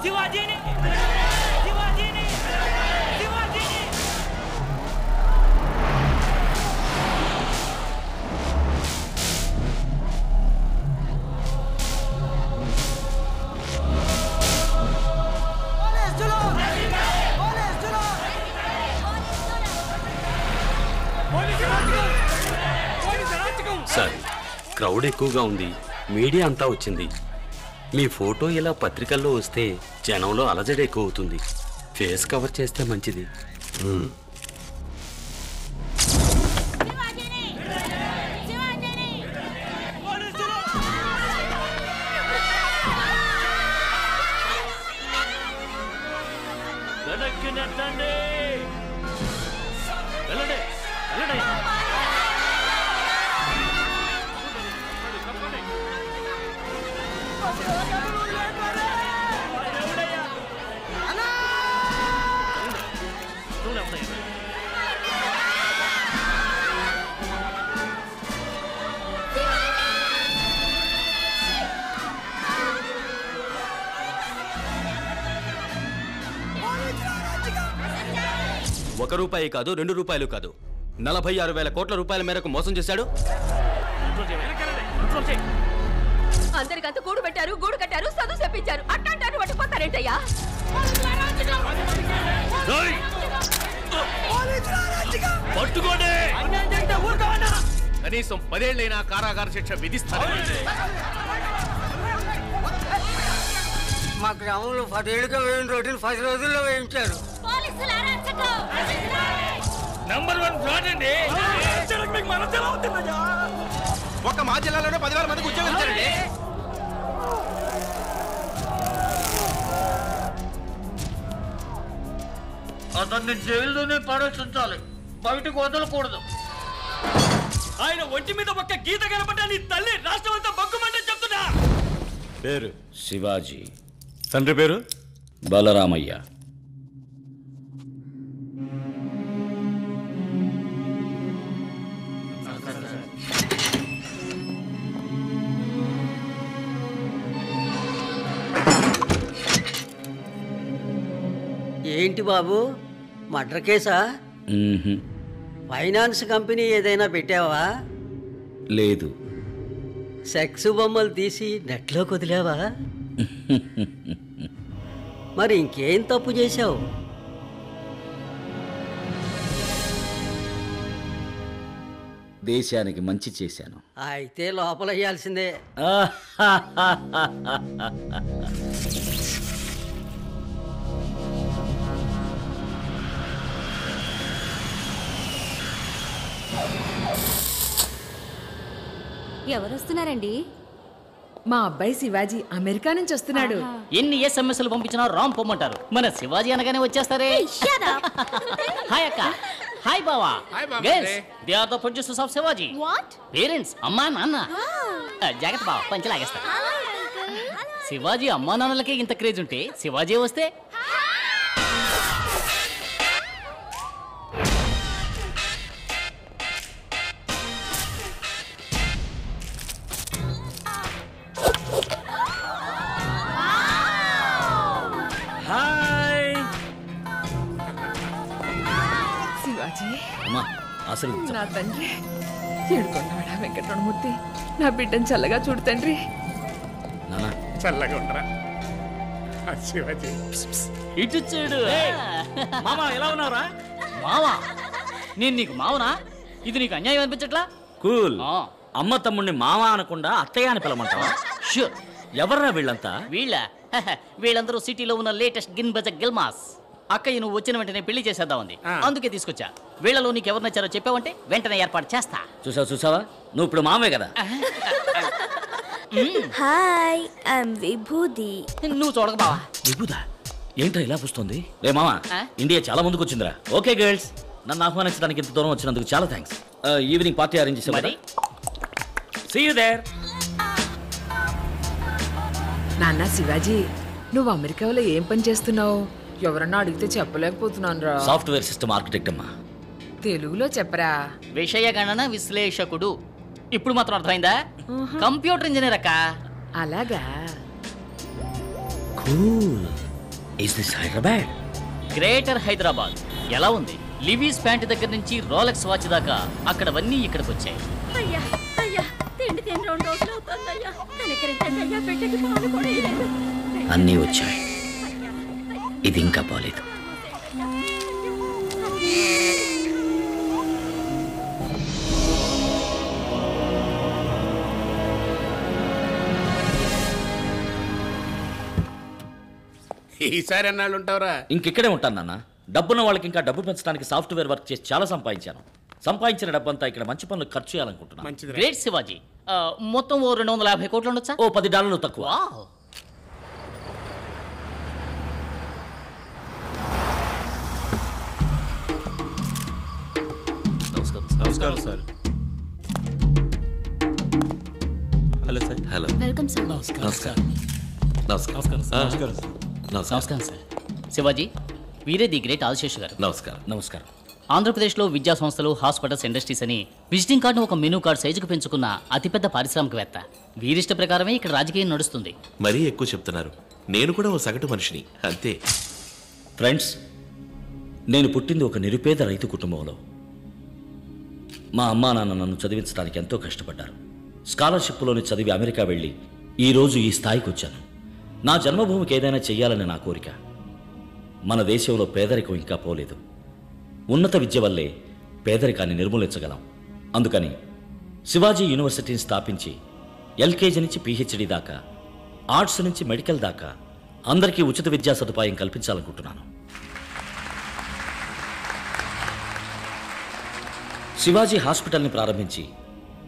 శివాజీని sir, crowd ఎక్కువగా ఉంది, media అంతా వచ్చింది. మీ ఫోటో ఇలా పత్రికల్లో వస్తే జనంలో అలజడి ఎక్కువ అవుతుంది. ఫేస్ కవర్ చేస్తే మంచిది. ₹1 కాదు, ₹2 కాదు, 46,000 కోట్ల రూపాయల మేరకు మోసం చేశాడు. అందరికంతా గూడు పెట్టారు, గూడు కట్టారు, చదువు చెప్పించారు. అట్టాంటారు పట్టుకుపోతారేంటయ్యా? పట్టుకోండి. కనీసం 10 ఏళ్లైనా కారాగార శిక్ష విధిస్తారు. మా గ్రామంలో 10 ఏళ్ళుగా వేయిన రోడ్డును 10 రోజుల్లో వేయించారు. నంబర్ 1 ఫ్రాడ్ అండి. ఒక మా జిల్లాలోనే 10,000 మందికి ఉద్యోగం ఇచ్చారండి. అతన్ని జైల్లోనే పడేసించాలి, బయటకు వదలకూడదు. ఆయన ఒంటి మీద ఒక్క గీత కనపడ్డా నీ తల్లి రాష్ట్రం అంతా బొగ్గుమంటే చెప్తున్నా. పేరు శివాజీ. తండ్రి పేరు బలరామయ్య. ఏంటి బాబు, మర్డర్ కేసా? ఫైనాన్స్ కంపెనీ ఏదైనా పెట్టావా? లేదు. సెక్స్ బొమ్మలు తీసి నెట్లో కుదిలేవా? మరి ఇంకేం తప్పు చేశావు? దేశానికి మంచి చేశాను. అయితే లోపల వేయాల్సిందే. ఎవరొస్తున్నారండి? మా అబ్బాయి శివాజీ అమెరికా నుంచి వస్తున్నాడు. ఎన్ని ఎస్ఎంఎస్లు పంపించినా రామ్ పొమ్మంటారు. మన శివాజీ అనగానే వచ్చేస్తారే. హాయ్ అక్క. హాయ్ బావా. Girls, they are the producers of Shivaji. Parents, అమ్మా నాన్న. జాగ్రత్త బావ, పంచి లాగేస్తా. శివాజీ అమ్మా నాన్నలకే ఇంత క్రేజ్ ఉంటే శివాజీ వస్తే అసలు నా తండ్రి ఏడుకొండవాడ వెంకటరమణమూర్తి, నా బిడ్డను చల్లగా చూడు తండ్రి. చల్లగా ఉండరా శివాజీ. ఇటు చూడు. మామా ఎలా ఉన్నారా? మావా, నేను నీకు మావనా? ఇది నీకు అన్యాయం అనిపించట్లా? కూల్. అమ్మ తమ్ముడిని మావా అనకుండా అత్తయ్య అని పిలమంటావా? షూర్. ఎవర్రా వీళ్ళంతా? వీళ్ళందరూ సిటీలో ఉన్న లేటెస్ట్ గిన్బజ గిల్మాస్. అక్కయ్య నువ్వు వచ్చిన వెంటనే పెళ్లి చేసేద్దామంది, అందుకే తీసుకొచ్చా. వీళ్ళలో నీకు ఎవరు నచ్చారో చెప్పావంటే వెంటనే ఏర్పాటు చేస్తా. చూసావా, నువ్వు ఇప్పుడు మామే కదా. హాయ్, ఐఎమ్ విభూది. నువ్వు చూడక బావా. విభూదా ఏంట్రా ఇలా పుస్తుంది? రే మామా, ఇండియా చాలా ముందుకు వచ్చిందిరా. ఓకే గర్ల్స్, నన్ను ఆహ్వానించడానికి ఇంత దూరం వచ్చినందుకు చాలా థ్యాంక్స్. ఈవినింగ్ పార్టీ అరేంజ్ చేసాం మరి. See you there. నాన్న శివాజీ, నువ్వు అమెరికాలో ఏం పని చేస్తున్నావు? ఎవరన్నా అడిగితే చెప్పలేకపోతున్నాను రా. సాఫ్ట్వేర్ సిస్టమ్ ఆర్కిటెక్ట్ అమ్మా. తెలుగులో చెప్పరా. విషయ గణన విశ్లేషకుడు. ఇప్పుడు మాత్రం అర్థమైందా? కంప్యూటర్ ఇంజనీర్ అక్క. అలాగా. Cool. Is this Hyderabad? Greater Hyderabad ఎలా ఉంది? లివీస్ ప్యాంట్ దగ్గర నుంచి రోలెక్స్ వాచ్ దాకా అక్కడవన్నీ ఇక్కడికి వచ్చాయి. అయ్యా అయ్యా తిండి తిని 2 రోజులు అవుతుందయ్యా. కనికరించండి అయ్యా, పెట్టకి పాలు కూడా ఇవ్వలేదు. అన్నీ వచ్చాయి, ఇది ఇంకా పోలేదు. ఈసారి ఎన్నాళ్ళు ఉంటావురా? ఇంకెక్కడే ఉంటాను నాన్న. డబ్బున్న వాళ్ళకి ఇంకా డబ్బు పెంచడానికి సాఫ్ట్వేర్ వర్క్ చేసి చాలా సంపాదించాను. సంపాదించిన డబ్బంతా ఇక్కడ మంచి పనులు ఖర్చు చేయాలనుకుంటున్నాను. గ్రేట్ శివాజీ. మొత్తం ఓ 250 కోట్లు ఉండొచ్చా? ఓ $10 తక్కువ. నమస్కారం sir. Hello sir. Hello. Welcome sir. నమస్కారం. నమస్కారం సార్. శివాజీ, వీరే ది గ్రేట్ ఆదిశేషు గారు. నమస్కారం. నమస్కారం. ఆంధ్రప్రదేశ్లో విద్యా సంస్థలు, హాస్పిటల్స్, ఇండస్ట్రీస్ అని విజిటింగ్ కార్డును ఒక మెనూ కార్డ్ సైజుకు పెంచుకున్న అతిపెద్ద పారిశ్రామికవేత్త. వీరిష్ట ప్రకారమే ఇక్కడ రాజకీయం నడుస్తుంది. మరీ ఎక్కువ చెప్తున్నారు. నేను కూడా ఓ సగటు మనిషిని, అంతే. ఫ్రెండ్స్, నేను పుట్టింది ఒక నిరుపేద రైతు కుటుంబంలో. మా అమ్మా నాన్న నన్ను చదివించడానికి ఎంతో కష్టపడ్డారు. స్కాలర్షిప్లోని చదివి అమెరికా వెళ్ళి ఈరోజు ఈ స్థాయికి వచ్చాను. నా జన్మభూమికి ఏదైనా చెయ్యాలని నా కోరిక. మన దేశంలో పేదరికం ఇంకా పోలేదు. ఉన్నత విద్య వల్లే పేదరికాన్ని నిర్మూలించగలం. అందుకని శివాజీ యూనివర్సిటీని స్థాపించి ఎల్కేజీ నుంచి పీహెచ్డీ దాకా, ఆర్ట్స్ నుంచి మెడికల్ దాకా అందరికీ ఉచిత విద్యా సదుపాయం కల్పించాలనుకుంటున్నాను. శివాజీ హాస్పిటల్ని ప్రారంభించి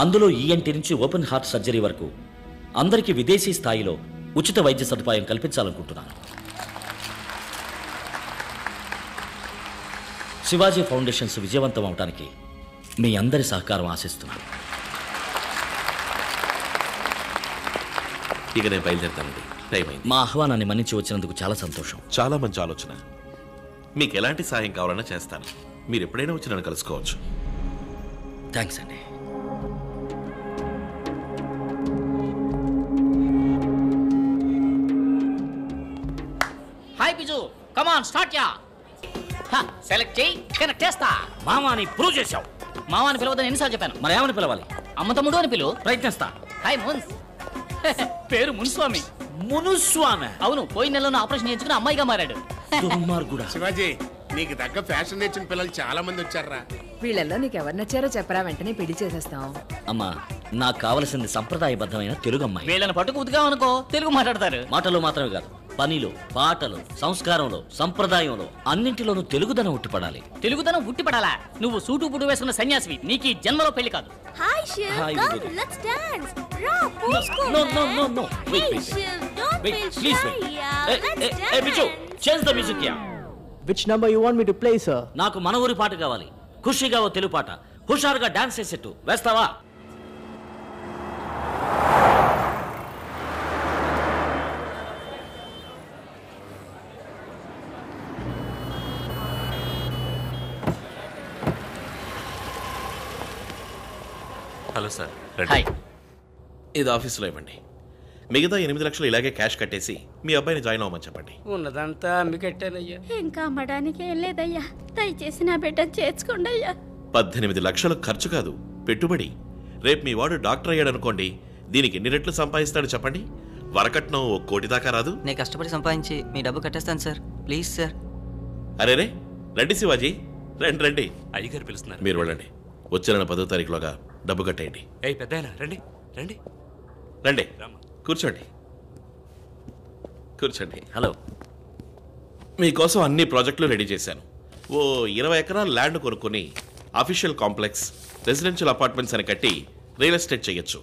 అందులో ఈఎన్టీ నుంచి ఓపెన్ హార్ట్ సర్జరీ వరకు అందరికీ విదేశీ స్థాయిలో ఉచిత వైద్య సదుపాయం కల్పించాలనుకుంటున్నాను. శివాజీ ఫౌండేషన్స్ విజయవంతం అవడానికి మీ అందరి సహకారం ఆశిస్తున్నాను. ఇక నేను బయలుదేరుతానండి, టైం అయింది. మా ఆహ్వానాన్ని మన్నించి వచ్చినందుకు చాలా సంతోషం. చాలా మంచి ఆలోచన. మీకు ఎలాంటి సాయం కావాలన్నా చేస్తాను. మీరు ఎప్పుడైనా వచ్చి నన్ను కలుసుకోవచ్చు. థ్యాంక్స్ అండి. Hi Biju, come on start yeah. Select చేయి, కనెక్ట్ చేస్తా. మామాని ప్రూవ్ చేశావు. మావాని పిలవదని ఎన్నిసార్లు చెప్పాను? మరి ఏమని పిలవాలి? అమ్మ తమ్ముడు అని పిలువు. ప్రయత్నిస్తా. హాయ్ మున్స్. పేరు మున్స్వామి. మునుస్వామి? అవును, పోయిన నెలలో ఆపరేషన్ చేయించుకుని అమ్మాయిగా మారాడు. దుర్మార్గుడా. శివాజీ, నీకు తగ్గ ఫ్యాషన్ నేర్చిన పిల్లలు చాలా మంది వచ్చారా? వీళ్ళల్లో నీకు ఎవరు నచ్చారో చెప్పరా, వెంటనే పెళ్లి చేసేస్తాం. అమ్మా, నాకు కావలసింది సంప్రదాయబద్ధమైన తెలుగు అమ్మాయి. వీళ్ళని పట్టుకు ఉతికామనుకో తెలుగు మాట్లాడతారు. మాటలు మాత్రమే కాదు, పనిలో, పాటలు, సంస్కారంలో, సంప్రదాయంలో అన్నింటిలోనూ తెలుగుదనం ఉట్టిపడాలి. తెలుగుదనం ఉట్టిపడాలా? నువ్వు సూటు బుడు వేసుకున్న సన్యాసివి. నీకు ఈ జన్మలో పెళ్లి కాదు. Hi Shiv, Hi, come, Vibhu. let's dance. Ra, posko. No. Wait. Hey Shiv, don't Wait, feel please shy, wait. yeah. Let's Hey, Bichu, dance. change the music here. Which number you want me to play, sir? నాకు మన ఊరి పాట కావాలి. ఖుషిగా ఓ తెలుగు పాట. హుషారుగా dance చేసేట్టు వేస్తావా? Hello sir. Hi. ఇది ఆఫీస్లో ఇవ్వండి. మిగతా 8 లక్షలు ఇలాగే క్యాష్ కట్టేసి మీ అబ్బాయిని జాయిన్ అవ్వమని చెప్పండి. ఉన్నదంతా అమ్మికట్టానయ్యా. ఇంకా అమ్మడానికి ఏం లేదయ్యా, దయచేసి నా బిడ్డను చేర్చుకోండి అయ్యా. 18 లక్షలు ఖర్చు కాదు, పెట్టుబడి. రేపు మీ వాడు డాక్టర్ అయ్యాడు అనుకోండి, దీనికి ఎన్ని రెట్లు సంపాదిస్తాడు చెప్పండి? వరకట్నం 1 కోటి దాకా రాదు. నేను కష్టపడి సంపాదించి మీ డబ్బు కట్టేస్తాను సార్, ప్లీజ్ సార్. అరే రండి శివాజీ, రండి. అయ్యగారు పిలుస్తున్నారు. మీరు వెళ్ళండి. వచ్చే నెల 10వ తారీఖులోగా డబ్బు కట్టేయండి. పెద్దాయన రండి. రండి, కూర్చోండి. హలో. మీకోసం అన్ని ప్రాజెక్టులు రెడీ చేశాను. ఓ 20 ఎకరాల ల్యాండ్ కొనుక్కొని అఫీషియల్ కాంప్లెక్స్, రెసిడెన్షియల్ అపార్ట్మెంట్స్ అని కట్టి రియల్ ఎస్టేట్ చేయొచ్చు.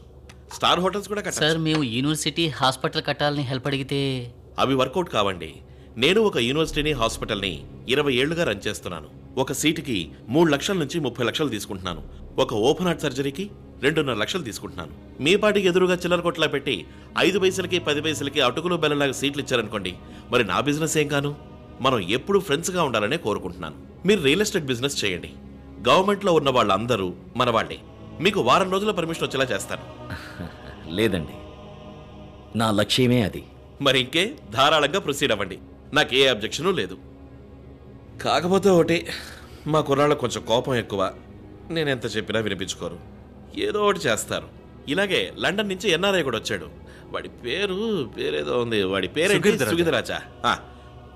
స్టార్ హోటల్స్ కూడా కట్టాలి. సార్, మేము యూనివర్సిటీ హాస్పిటల్ కట్టాలని హెల్ప్ అడిగితే అవి వర్కౌట్ కావండి. నేను ఒక యూనివర్సిటీని, హాస్పిటల్ని 20 ఏళ్లుగా రన్ చేస్తున్నాను. ఒక సీటుకి 3 లక్షల నుంచి 30 లక్షలు తీసుకుంటున్నాను. ఒక ఓపెన్ హార్ట్ సర్జరీకి 2.5 లక్షలు తీసుకుంటున్నాను. మీ పాటికి ఎదురుగా చిల్లర కొట్లా పెట్టి 5 పైసలకి 10 పైసలకి అటుకులు బెల్లలాగా సీట్లు ఇచ్చారనుకోండి, మరి నా బిజినెస్ ఏం కాను? మనం ఎప్పుడు ఫ్రెండ్స్గా ఉండాలనే కోరుకుంటున్నాను. మీరు రియల్ ఎస్టేట్ బిజినెస్ చేయండి. గవర్నమెంట్లో ఉన్న వాళ్ళందరూ మన వాళ్ళే. మీకు వారం రోజుల పర్మిషన్ వచ్చేలా చేస్తాను. లేదండి, నా లక్ష్యమే అది. మరి ఇంకే ధారాళంగా ప్రొసీడ్ అవ్వండి. నాకు ఏ అబ్జెక్షను లేదు. కాకపోతే ఒకటి, మా కుర్రాళ్ళకు కొంచెం కోపం ఎక్కువ. నేను ఎంత చెప్పినా వినిపించుకోరు, ఏదో ఒకటి చేస్తారు. ఇలాగే లండన్ నుంచి ఎన్ఆర్ఐ కూడా వచ్చాడు. వాడి పేరేదో ఉంది. వాడి పేరేంటి? సుగీతరాజా.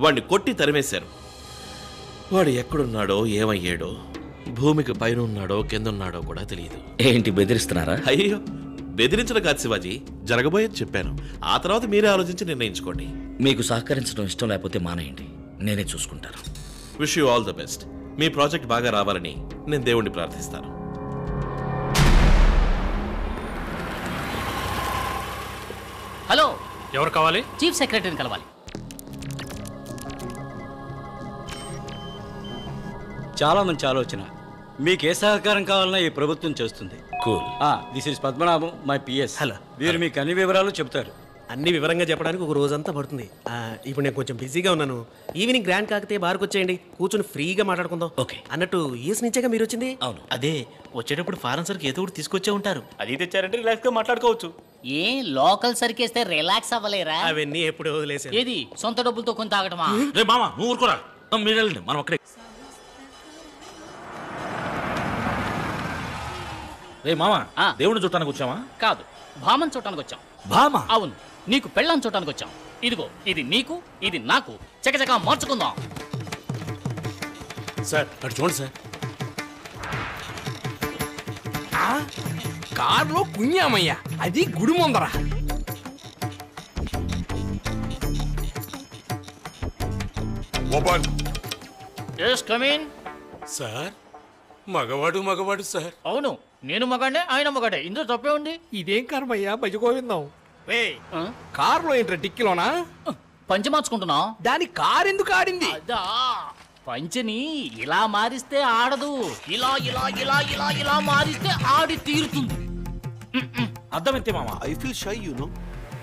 వాడిని కొట్టి తరిమేశారు. వాడు ఎక్కడున్నాడో ఏమయ్యాడో, భూమికి పైన ఉన్నాడో కింద ఉన్నాడో కూడా తెలియదు. ఏంటి బెదిరిస్తున్నారా? అయ్యో, బెదిరించడం కాదు శివాజీ, జరగబోయేది చెప్పాను. ఆ తర్వాత మీరే ఆలోచించి నిర్ణయించుకోండి. మీకు సహకరించడం ఇష్టం లేకపోతే మానేయండి, నేనే చూసుకుంటాను. Wish you all the best. Me project బాగా రావాలని నేను దేవుణ్ణి ప్రార్థిస్తాను. హలో, ఎవరు కావాలి? చీఫ్ సెక్రటరీని కలవాలి. చాలా మంచి ఆలోచన. మీకు ఏ సహకారం కావాలన్నా ఈ ప్రభుత్వం చేస్తుంది. Cool. This is Padmanabham, my PS. Hello. వీరు మీకు అన్ని వివరాలు చెప్తారు. అన్ని వివరంగా చెప్పడానికి ఒక రోజంతా పడుతుంది. ఇప్పుడు నేను కొంచెం బిజీగా ఉన్నాను. ఈవినింగ్ గ్రాండ్ కాకతే బార్కి వచ్చేయండి, కూర్చొని ఫ్రీగా మాట్లాడుకుందాం. ఓకే. అన్నట్టు యూఎస్ నుంచేగా మీరు వచ్చింది? అవును. అదే వచ్చేటప్పుడు ఫారెన్ సరికి ఏదో ఒకటి తీసుకొచ్చే ఉంటారు. అది తెచ్చారంటే రిలాక్స్ గా మాట్లాడుకోవచ్చు. ఏ లోకల్ సరికేస్తే రిలాక్స్ అవ్వలేరా? అవన్నీ ఎప్పుడు వదిలేసాను. ఏది సొంత డబ్బులతో కొని తాగటమా? రే మామ, నువ్వు ఊరుకోరా. మీరు వెళ్ళండి, మనం అక్కడే. రే మామ, దేవుడిని చూడటానికి వచ్చావా? కాదు, భామన్ చూడటానికి వచ్చాం. భామ? అవును, నీకు పెళ్ళాన్ని చూడటానికి వచ్చాం. ఇదిగో, ఇది నీకు, ఇది నాకు. చకచకా మార్చుకుందాం. సార్ అటు చూడండి సార్. కారులో కుഞ്ഞామయ్యా, అది గుడి ముందర. సార్, మగవాడు సార్. అవును, నేను మగాడే, ఆయన మగాడే. ఇందులో తప్పే ఉంది. ఇదేం కర్మయ్యా, భజగోవిందాం. కారులో ఏంట్రా డిక్కిలోనా? పంచి మార్చుకుంటున్నా. దాని కారు ఎందుకు ఆడింది? పంచని ఇలా మారిస్తే ఆడదు, ఇలా ఇలా ఇలా ఇలా ఇలా మారిస్తే ఆడి తీరుతుంది. అర్థమైతే మామ. I feel shy, you know.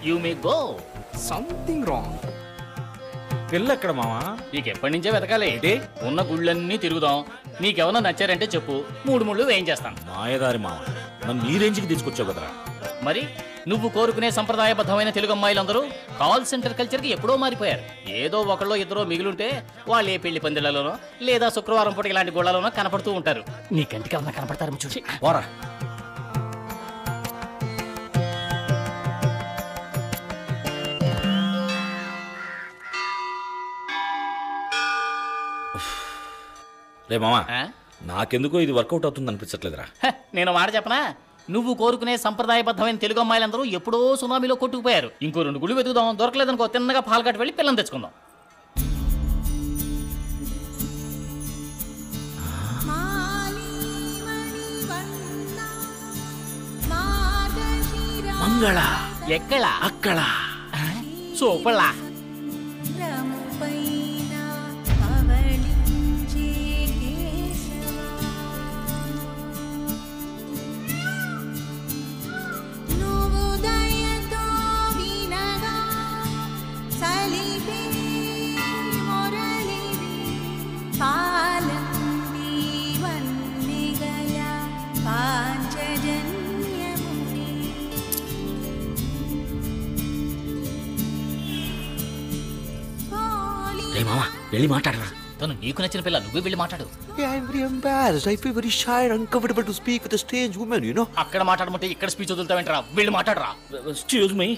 You may go. Something wrong. పిల్ల ఎక్కడ మామ? నీకు ఎప్పటి నుంచే వెతకాలి. ఉన్న గుళ్ళన్నీ తిరుగుదాం. నీకెవరన్నా నచ్చారంటే చెప్పు, 3 ముళ్ళు వేయించేస్తాను. మాయదారి మామ, నన్ను ఈ రేంజ్కి తీసుకొచ్చావు కదరా. మరి నువ్వు కోరుకునే సంప్రదాయబద్ధమైన తెలుగు అమ్మాయిలందరూ కాల్ సెంటర్ కల్చర్కి ఎప్పుడో మారిపోయారు. ఏదో ఒకళ్ళో ఇద్దరో మిగిలింటే వాళ్ళు ఏ పెళ్లి పందిళ్లలోనో లేదా శుక్రవారం పూట ఇలాంటి గోళ్లలోనో కనపడుతూ ఉంటారు. నీ కంటికి ఏమన్నా కనపడతారు చూసి పోరా. రే మామా, నాకెందుకో ఇది వర్కౌట్ అవుతుంది అనిపించట్లేదురా. నేను మాట చెప్పనా, నువ్వు కోరుకునే సంప్రదాయబద్ధమైన తెలుగు అమ్మాయిలందరూ ఎప్పుడో సునామీలో కొట్టుకుపోయారు. ఇంకో 2 గుళ్ళు వెతుకుదాం. దొరకలేదనుకో తిన్నగా పాల్గట్ వెళ్ళి పిల్లని తెచ్చుకుందాం. మంగళ ఎక్కడ? అక్కడ. సూపర్లా. రే మామ, వెళ్ళి మాట్లాడరా. తను నీకు నచ్చిన పిల్ల, నువ్వే వెళ్ళి మాట్లాడు. I'm very embarrassed. I feel very shy and uncomfortable to speak with a strange woman, you know. అక్కడ మాట్లాడమంటే ఇక్కడ స్పీచ్ వదులుతావేంట్రా? వెళ్ళి మాట్లాడరా. Excuse me.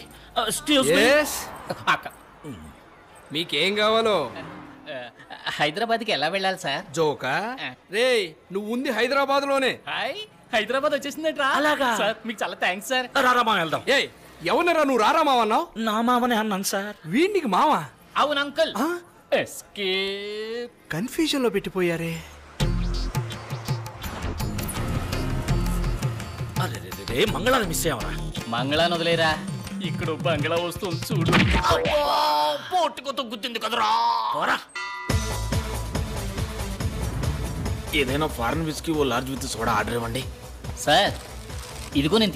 Yes. మీకేం కావాలో? హైదరాబాద్కి ఎలా వెళ్ళాలి సార్? జోకా? రేయ్, నువ్వు ఉంది హైదరాబాద్ లోనే. హైదరాబాద్ వచ్చేసిందేంట్రా? అలాగా సార్, మీకు చాలా థ్యాంక్స్ సార్. రారా మామ, వెళ్దాం. ఏయ్, ఎవరినరా నువ్వు రారా మావ అన్నావు? నా మామనే అన్నాను సార్. వీడికి మావా? అవును అంకుల్. ఎస్కేప్. కన్ఫ్యూజన్ లో పెట్టిపోయారే. అరే మంగళాన్ని మిస్ అయ్యావరా. మంగళాన్ని వదిలేరా, ఇక్కడ బంగ్లా వస్తుంది చూడు. పోటుకొతో గుర్తుంది కదరా. ఏదైనా ఫారెన్ విస్కీ ఓ లార్జ్ విత్ సోడా ఆర్డర్ ఇవ్వండి. సార్, ఇదిగో నేను